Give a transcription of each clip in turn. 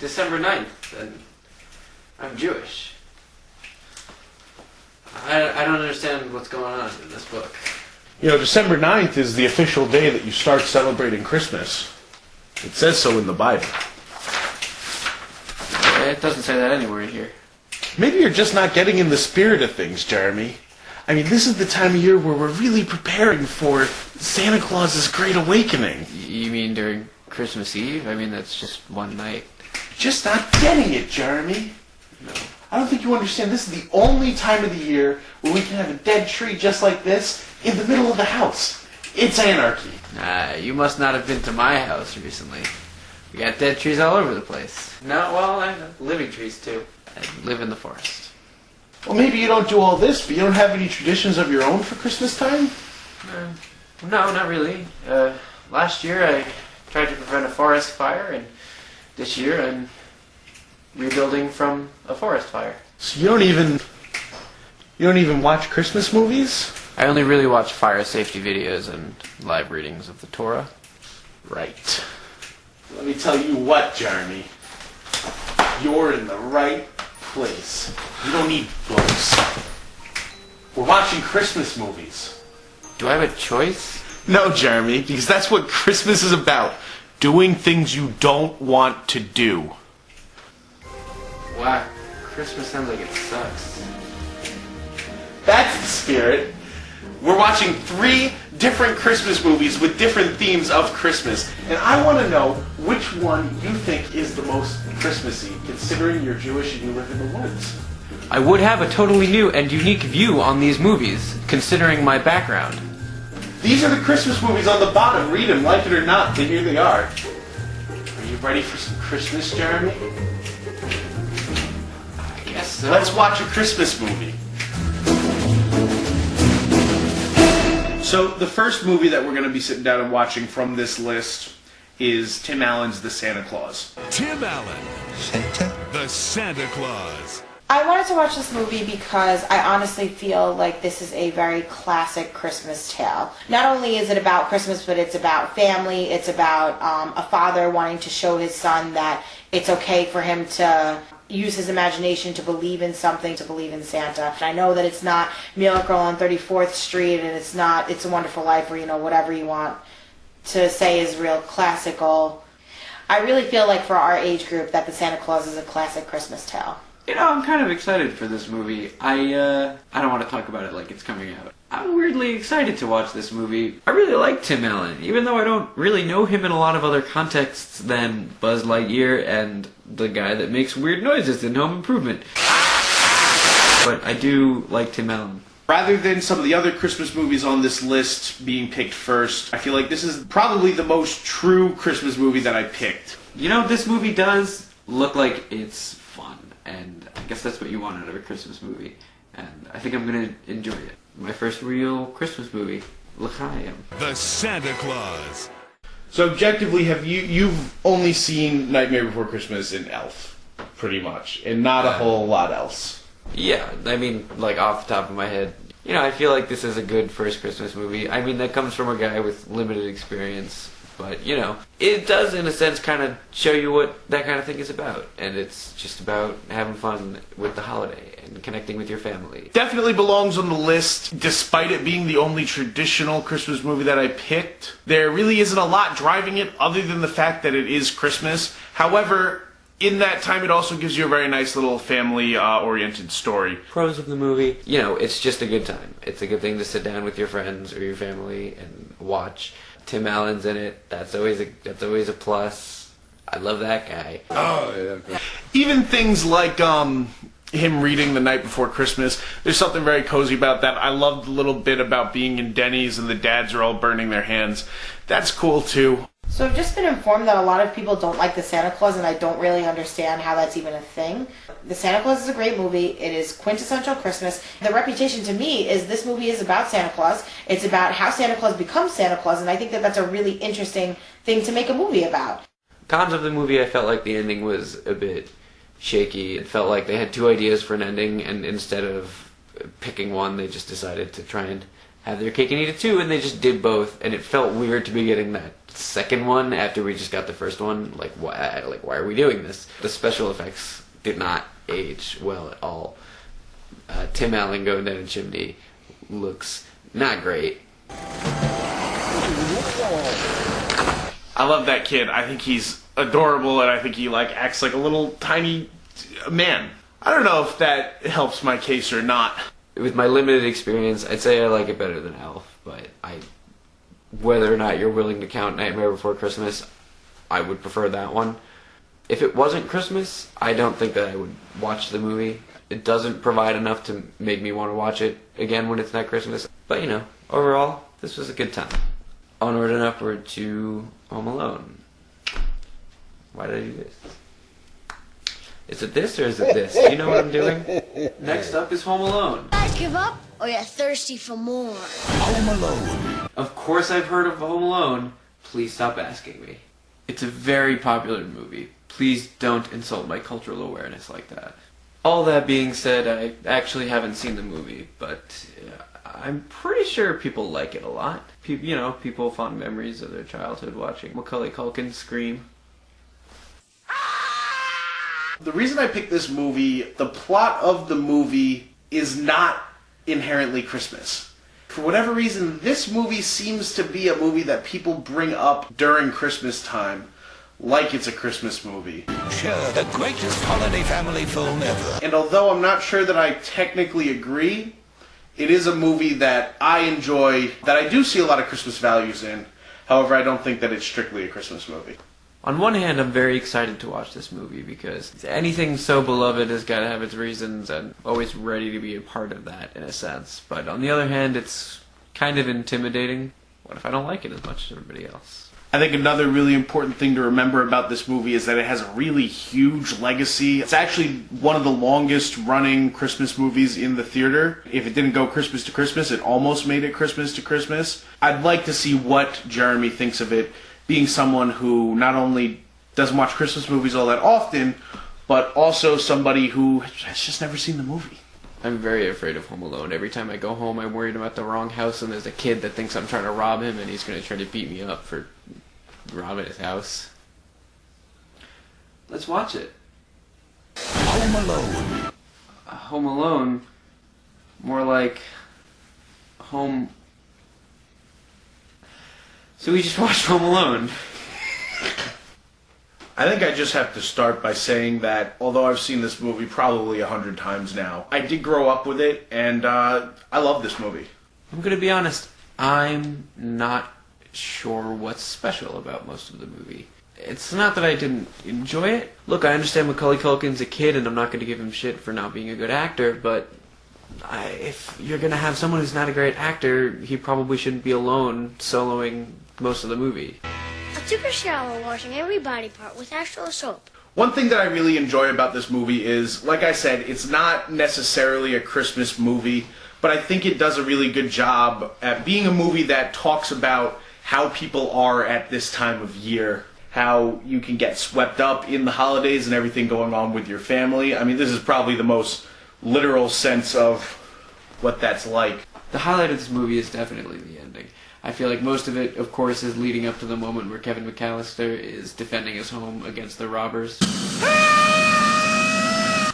December 9th, and I'm Jewish. I don't understand what's going on in this book. You know, December 9th is the official day that you start celebrating Christmas. It says so in the Bible. It doesn't say that anywhere in here. Maybe you're just not getting in the spirit of things, Jeremy. I mean, this is the time of year where we're really preparing for Santa Claus's Great Awakening. You mean during Christmas Eve? I mean, that's just one night. Just not getting it, Jeremy. No. I don't think you understand. This is the only time of the year where we can have a dead tree just like this in the middle of the house. It's anarchy. You must not have been to my house recently. We got dead trees all over the place. No, well, I know. Living trees, too. I live in the forest. Well, maybe you don't do all this, but you don't have any traditions of your own for Christmas time? No, not really. Last year I tried to prevent a forest fire, and this year I'm rebuilding from a forest fire. So you don't even watch Christmas movies? I only really watch fire safety videos and live readings of the Torah. Right. Let me tell you what, Jeremy. You're in the right place. You don't need books. We're watching Christmas movies. Do I have a choice? No, Jeremy, because that's what Christmas is about. Doing things you don't want to do. Wow, Christmas sounds like it sucks. That's the spirit. We're watching 3 different Christmas movies with different themes of Christmas. And I want to know which one you think is the most Christmassy, considering you're Jewish and you live in the woods. I would have a totally new and unique view on these movies, considering my background. These are the Christmas movies on the bottom. Read them, like it or not, but here they are. Are you ready for some Christmas, Jeremy? I guess so. Let's watch a Christmas movie. So the first movie that we're going to be sitting down and watching from this list is Tim Allen's The Santa Claus. Tim Allen, Santa? The Santa Claus. I wanted to watch this movie because I honestly feel like this is a very classic Christmas tale. Not only is it about Christmas, but it's about family. It's about a father wanting to show his son that it's okay for him to use his imagination to believe in something, to believe in Santa. I know that it's not Miracle on 34th Street and it's not It's a Wonderful Life, or, whatever you want to say is real classical. I really feel like for our age group that The Santa Claus is a classic Christmas tale. I'm kind of excited for this movie. I don't want to talk about it like it's coming out. I'm weirdly excited to watch this movie. I really like Tim Allen, even though I don't really know him in a lot of other contexts than Buzz Lightyear and the guy that makes weird noises in Home Improvement. But I do like Tim Allen. Rather than some of the other Christmas movies on this list being picked first, I feel like this is probably the most true Christmas movie that I picked. This movie does look like it's fun, and I guess that's what you want out of a Christmas movie. And I think I'm going to enjoy it. My first real Christmas movie, L'chaim. The Santa Claus. So objectively, you've only seen Nightmare Before Christmas and Elf, pretty much, and not a whole lot else. Yeah, I mean, like off the top of my head, I feel like this is a good first Christmas movie. I mean, that comes from a guy with limited experience, but, it does, in a sense, kind of show you what that kind of thing is about. And it's just about having fun with the holiday and connecting with your family. Definitely belongs on the list, despite it being the only traditional Christmas movie that I picked. There really isn't a lot driving it other than the fact that it is Christmas. However, in that time, it also gives you a very nice little family-oriented story. Pros of the movie, it's just a good time. It's a good thing to sit down with your friends or your family and watch. Tim Allen's in it. That's always a plus. I love that guy. Oh, yeah. Even things like him reading The Night Before Christmas, there's something very cozy about that. I loved the little bit about being in Denny's and the dads are all burning their hands. That's cool too. So I've just been informed that a lot of people don't like The Santa Claus, and I don't really understand how that's even a thing. The Santa Claus is a great movie. It is quintessential Christmas. The reputation to me is this movie is about Santa Claus. It's about how Santa Claus becomes Santa Claus, and I think that that's a really interesting thing to make a movie about. Cons of the movie, I felt like the ending was a bit shaky. It felt like they had 2 ideas for an ending, and instead of picking one, they just decided to try and have their cake and eat it too, and they just did both, and it felt weird to be getting that second one after we just got the first one. Like, why are we doing this? The special effects did not age well at all. Tim Allen going down a chimney looks not great. I love that kid. I think he's adorable, and I think he acts like a little tiny man. I don't know if that helps my case or not. With my limited experience, I'd say I like it better than Elf, but whether or not you're willing to count Nightmare Before Christmas, I would prefer that one. If it wasn't Christmas, I don't think that I would watch the movie. It doesn't provide enough to make me want to watch it again when it's not Christmas. But, overall, this was a good time. Onward and upward to Home Alone. Why did I do this? Is it this or is it this? Do you know what I'm doing? Next up is Home Alone. Guys give up or you're thirsty for more? Home Alone. Of course I've heard of Home Alone. Please stop asking me. It's a very popular movie. Please don't insult my cultural awareness like that. All that being said, I actually haven't seen the movie, but I'm pretty sure people like it a lot. People fond memories of their childhood watching Macaulay Culkin scream. The reason I picked this movie, the plot of the movie is not inherently Christmas. For whatever reason, this movie seems to be a movie that people bring up during Christmas time, like it's a Christmas movie. Sure, the greatest holiday family film ever. And although I'm not sure that I technically agree, it is a movie that I enjoy, that I do see a lot of Christmas values in. However, I don't think that it's strictly a Christmas movie. On one hand, I'm very excited to watch this movie because anything so beloved has got to have its reasons and always ready to be a part of that in a sense. But on the other hand, it's kind of intimidating. What if I don't like it as much as everybody else? I think another really important thing to remember about this movie is that it has a really huge legacy. It's actually one of the longest running Christmas movies in the theater. If it didn't go Christmas to Christmas, it almost made it Christmas to Christmas. I'd like to see what Jeremy thinks of it, being someone who not only doesn't watch Christmas movies all that often, but also somebody who has just never seen the movie. I'm very afraid of Home Alone. Every time I go home, I'm worried about the wrong house, and there's a kid that thinks I'm trying to rob him, and he's going to try to beat me up for robbing his house. Let's watch it. Home Alone. Home Alone? More like Home... So we just watched Home Alone. I think I just have to start by saying that although I've seen this movie probably 100 times now, I did grow up with it, and I love this movie. I'm going to be honest, I'm not sure what's special about most of the movie. It's not that I didn't enjoy it. Look, I understand Macaulay Culkin's a kid, and I'm not going to give him shit for not being a good actor, but if you're going to have someone who's not a great actor, he probably shouldn't be alone soloing most of the movie. I took a shower washing every body part with actual soap. One thing that I really enjoy about this movie is, like I said, it's not necessarily a Christmas movie, but I think it does a really good job at being a movie that talks about how people are at this time of year, how you can get swept up in the holidays and everything going on with your family. I mean, this is probably the most literal sense of what that's like. The highlight of this movie is definitely the ending. I feel like most of it, of course, is leading up to the moment where Kevin McAllister is defending his home against the robbers.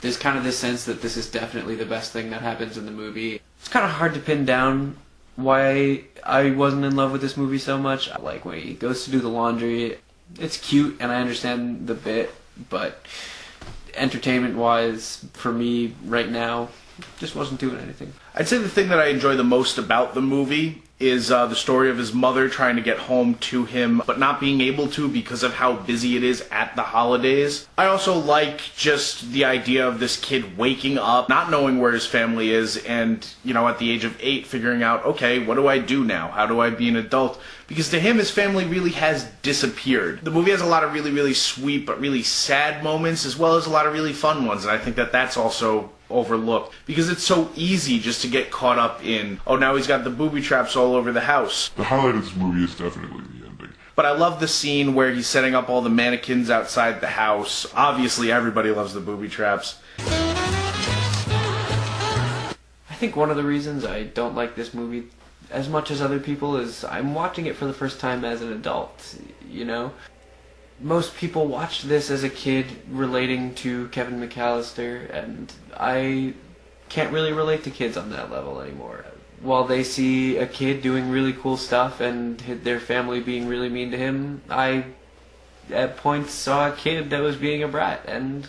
There's kind of this sense that this is definitely the best thing that happens in the movie. It's kind of hard to pin down why I wasn't in love with this movie so much. Like when he goes to do the laundry, it's cute and I understand the bit, but entertainment-wise, for me right now, just wasn't doing anything. I'd say the thing that I enjoy the most about the movie is the story of his mother trying to get home to him, but not being able to because of how busy it is at the holidays. I also like just the idea of this kid waking up, not knowing where his family is, and, at the age of 8, figuring out, okay, what do I do now? How do I be an adult? Because to him, his family really has disappeared. The movie has a lot of really, really sweet, but really sad moments, as well as a lot of really fun ones, and I think that that's also overlooked because it's so easy just to get caught up in, oh, now he's got the booby traps all over the house. The highlight of this movie is definitely the ending. But I love the scene where he's setting up all the mannequins outside the house. Obviously, everybody loves the booby traps. I think one of the reasons I don't like this movie as much as other people is I'm watching it for the first time as an adult, you know? Most people watched this as a kid relating to Kevin McAllister, and I can't really relate to kids on that level anymore. While they see a kid doing really cool stuff and their family being really mean to him, I, at points, saw a kid that was being a brat and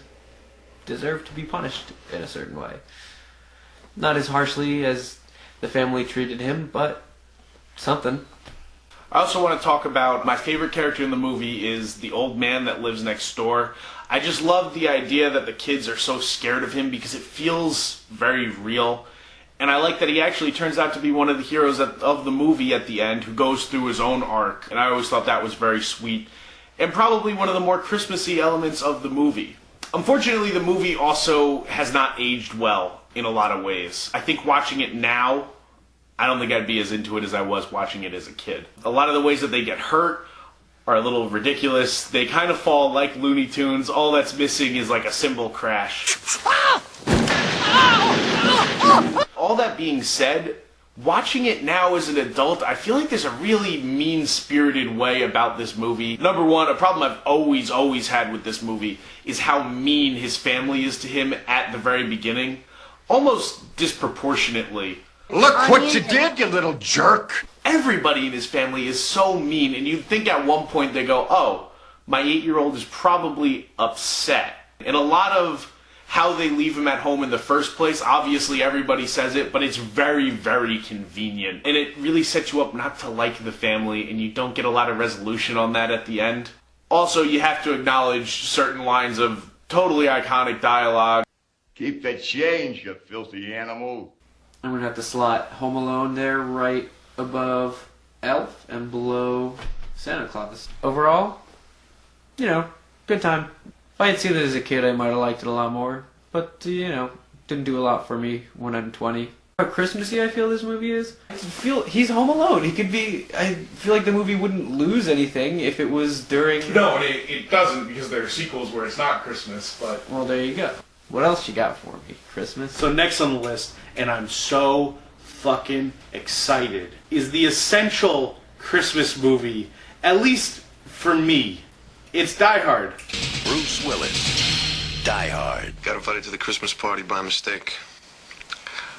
deserved to be punished in a certain way. Not as harshly as the family treated him, but something. I also want to talk about my favorite character in the movie is the old man that lives next door. I just love the idea that the kids are so scared of him because it feels very real. And I like that he actually turns out to be one of the heroes of the movie at the end who goes through his own arc. And I always thought that was very sweet. And probably one of the more Christmassy elements of the movie. Unfortunately, the movie also has not aged well in a lot of ways. I think watching it now, I don't think I'd be as into it as I was watching it as a kid. A lot of the ways that they get hurt are a little ridiculous. They kind of fall like Looney Tunes. All that's missing is like a cymbal crash. All that being said, watching it now as an adult, I feel like there's a really mean-spirited way about this movie. Number one, a problem I've always had with this movie is how mean his family is to him at the very beginning. Almost disproportionately. Look what you did, you little jerk! Everybody in his family is so mean, and you'd think at one point they go, oh, my 8-year-old is probably upset. And a lot of how they leave him at home in the first place, obviously everybody says it, but it's very, very convenient. And it really sets you up not to like the family, and you don't get a lot of resolution on that at the end. Also, you have to acknowledge certain lines of totally iconic dialogue. Keep the change, you filthy animal. I'm going to have to slot Home Alone there right above Elf and below Santa Claus. Overall, you know, good time. If I had seen it as a kid, I might have liked it a lot more. But, you know, didn't do a lot for me when I'm 20. How Christmassy I feel this movie is? He's Home Alone. I feel like the movie wouldn't lose anything if it was during... No, it doesn't, because there are sequels where it's not Christmas, but... Well, there you go. What else you got for me? Christmas? So next on the list, and I'm so fucking excited, is the essential Christmas movie, at least for me. It's Die Hard. Bruce Willis, Die Hard. Got invited to the Christmas party by mistake.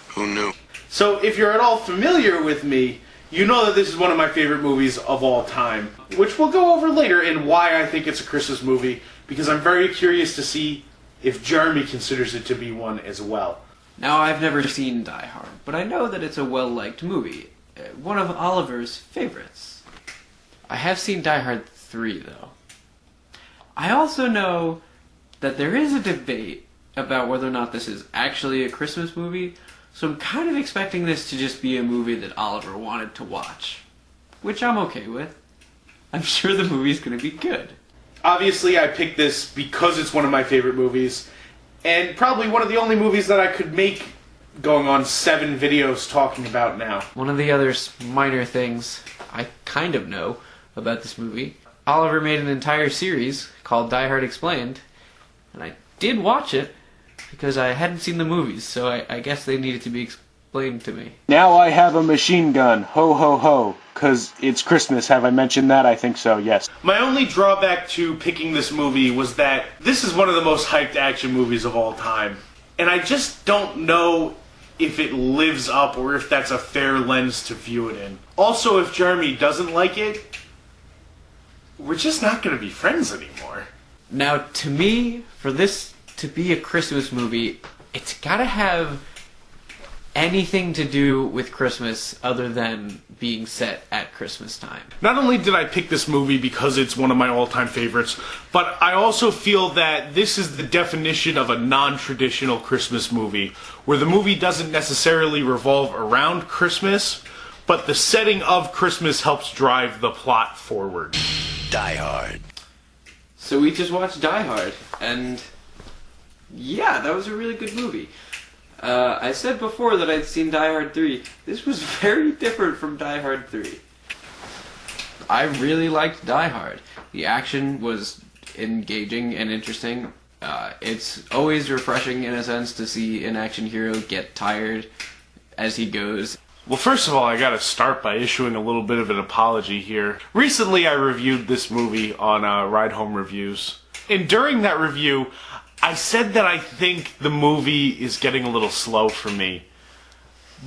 Who knew? So if you're at all familiar with me, you know that this is one of my favorite movies of all time, which we'll go over later and why I think it's a Christmas movie, because I'm very curious to see if Jeremy considers it to be one as well. Now, I've never seen Die Hard, but I know that it's a well-liked movie. One of Oliver's favorites. I have seen Die Hard 3, though. I also know that there is a debate about whether or not this is actually a Christmas movie, so I'm kind of expecting this to just be a movie that Oliver wanted to watch. Which I'm okay with. I'm sure the movie's going to be good. Obviously, I picked this because it's one of my favorite movies, and probably one of the only movies that I could make going on 7 videos talking about now. One of the other minor things I kind of know about this movie, Oliver made an entire series called Die Hard Explained, and I did watch it because I hadn't seen the movies, so I guess they needed to be explained to me. Now I have a machine gun. Ho ho ho. 'Cause it's Christmas. Have I mentioned that? I think so, yes. My only drawback to picking this movie was that this is one of the most hyped action movies of all time. And I just don't know if it lives up or if that's a fair lens to view it in. Also, if Jeremy doesn't like it, we're just not going to be friends anymore. Now, to me, for this to be a Christmas movie, it's gotta have anything to do with Christmas other than being set at Christmas time. Not only did I pick this movie because it's one of my all-time favorites, but I also feel that this is the definition of a non-traditional Christmas movie, where the movie doesn't necessarily revolve around Christmas, but the setting of Christmas helps drive the plot forward. Die Hard. So we just watched Die Hard, and yeah, that was a really good movie. I said before that I'd seen Die Hard 3. This was very different from Die Hard 3. I really liked Die Hard. The action was engaging and interesting. It's always refreshing in a sense to see an action hero get tired as he goes. Well, first of all, I gotta start by issuing a little bit of an apology here. Recently, I reviewed this movie on Ride Home Reviews. And during that review, I said that I think the movie is getting a little slow for me.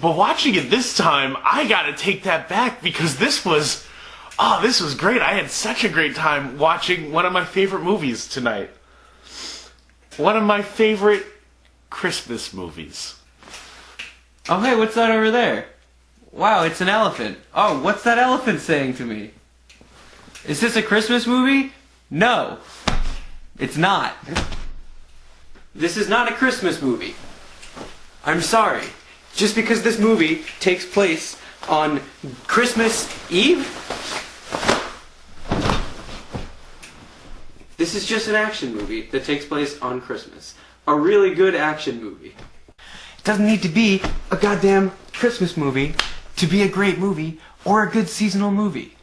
But watching it this time, I gotta take that back because this was great. I had such a great time watching one of my favorite movies tonight. One of my favorite Christmas movies. Oh, hey, what's that over there? Wow, it's an elephant. Oh, what's that elephant saying to me? Is this a Christmas movie? No, it's not. This is not a Christmas movie. I'm sorry. Just because this movie takes place on Christmas Eve? This is just an action movie that takes place on Christmas. A really good action movie. It doesn't need to be a goddamn Christmas movie to be a great movie or a good seasonal movie.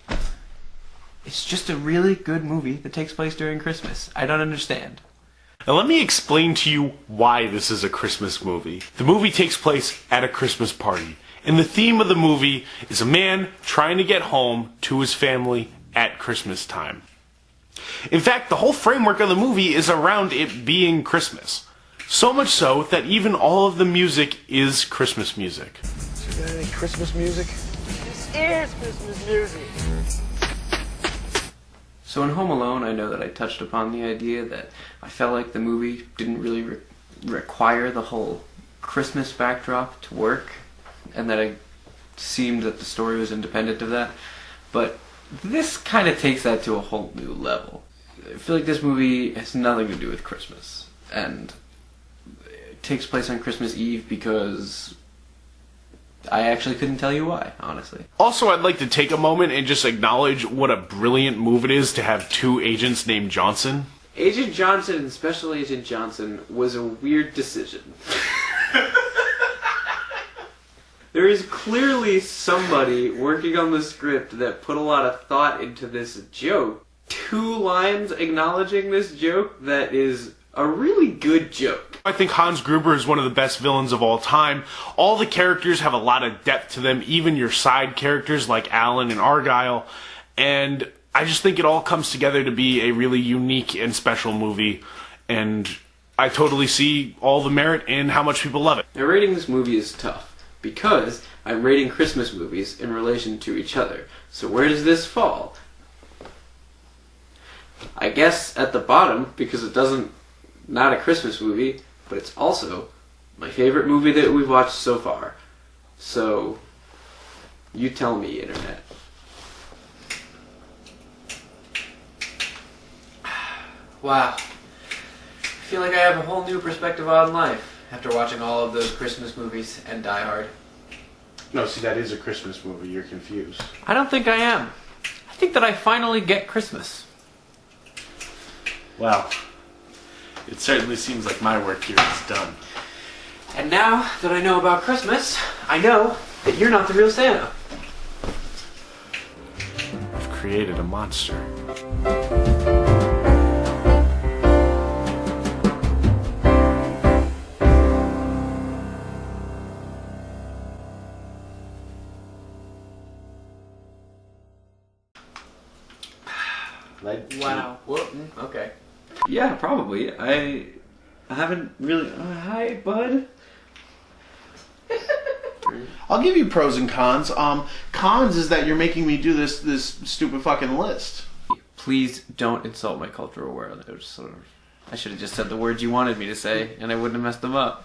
It's just a really good movie that takes place during Christmas. I don't understand. Now let me explain to you why this is a Christmas movie. The movie takes place at a Christmas party, and the theme of the movie is a man trying to get home to his family at Christmas time. In fact, the whole framework of the movie is around it being Christmas. So much so that even all of the music is Christmas music. You got any Christmas music? This is Christmas music. So in Home Alone, I know that I touched upon the idea that I felt like the movie didn't really require the whole Christmas backdrop to work, and that it seemed that the story was independent of that. But this kind of takes that to a whole new level. I feel like this movie has nothing to do with Christmas, and it takes place on Christmas Eve because I actually couldn't tell you why, honestly. Also, I'd like to take a moment and just acknowledge what a brilliant move it is to have two agents named Johnson. Agent Johnson and Special Agent Johnson was a weird decision. There is clearly somebody working on the script that put a lot of thought into this joke. 2 lines acknowledging this joke that is a really good joke. I think Hans Gruber is one of the best villains of all time. All the characters have a lot of depth to them, even your side characters like Alan and Argyle. And I just think it all comes together to be a really unique and special movie. And I totally see all the merit in how much people love it. Now, rating this movie is tough because I'm rating Christmas movies in relation to each other. So where does this fall? I guess at the bottom, because it doesn't, not a Christmas movie, but it's also my favorite movie that we've watched so far. So, you tell me, Internet. Wow. I feel like I have a whole new perspective on life after watching all of those Christmas movies and Die Hard. No, see, that is a Christmas movie. You're confused. I don't think I am. I think that I finally get Christmas. Well, it certainly seems like my work here is done. And now that I know about Christmas, I know that you're not the real Santa. I've created a monster. Wow. Well, okay. Yeah, probably. I haven't really... hi, bud. I'll give you pros and cons. Cons is that you're making me do this stupid fucking list. Please don't insult my cultural world. It was sort of... I should have just said the words you wanted me to say, and I wouldn't have messed them up.